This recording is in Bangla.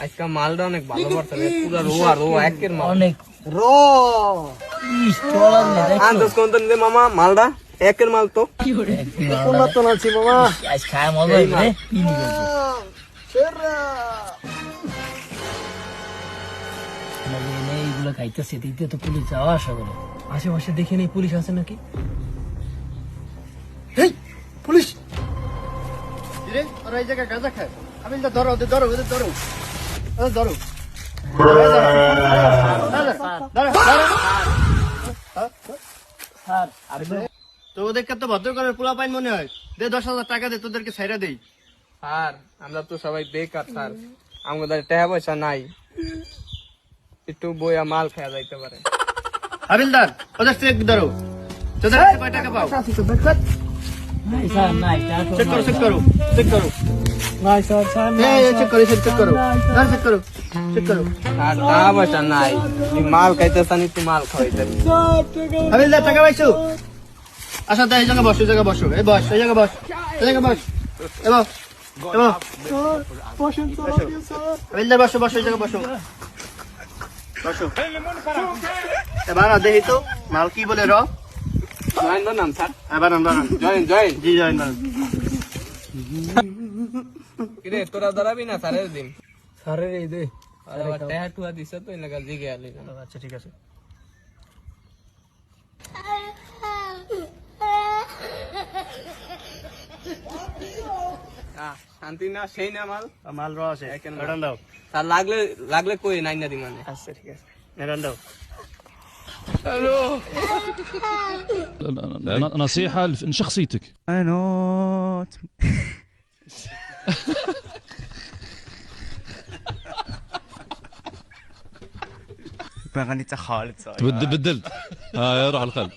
আজকে মালটা অনেক ভালো পড়ছে রে, পুরো রো একের মাল অনেক রো চলার নেই আন্দাজ কোন দে মামা মালটা একের মাল তো কোনটা তো নাছি মামা আজ খায় মজা হইবে পিনি করবো এইগুলো খাইতেছে দিতে তো পুলিশ যাওয়া আসা করে আশেপাশে দেখে নেই পুলিশ আছে নাকি? এই পুলিশ রে আর এই জায়গা গাঁজা খায় আমি ধরো ধরো ধরো ধরো স্যার আপনি তো ওদেরকে তো ভদ্র করে পোলা পাইন মনে হয় দে 10,000 টাকা দে তোদেরকে ছাইরা দেই স্যার আমরা তো সবাই বেকার স্যার, আমাদের টাকা পয়সা নাই, একটু বইয়া মাল খাওয়া যাইতে পারে। হাবিলদার ওদের চেক ধরো তোদের কাছে কয় টাকা পাও নাই স্যার নাই চেক করো চেক করো চেক করো নাই স্যার স্যার চেক করো চেক করো চেক করো চেক করো আর টাকা পয়সা নাই, তুই মাল খাইতেছান একটু মাল খাওয়াইতে। হাবিলদার টাকা পাইছো আচ্ছা তাই এই জায়গা বসো এই জায়গা বসো এই বস এই জায়গা বস এই জায়গা বস এবার হাবিলদার বসো বসো এই জায়গা বসো বসো এবার দেখি তো মাল কি বলে র জয়েন বানাম স্যার, এবার বানান জয়েন জয়েন জি জয়েন বানান কিরে তোরা দাঁড়াবি না স্যারের দিন? স্যারের এই দে আবার টাকা টুয়া দিছে তো এলাকা জিগে আলি না। আচ্ছা ঠিক আছে শান্তি না সেই না মাল মাল র আছে এরান দাও স্যার, লাগলে লাগলে কই নাই না দি মানে। আচ্ছা ঠিক আছে এরান দাও نصيحة من شخصيتك. أنوت ما غنيت خالد صاير بدلت روح الخلد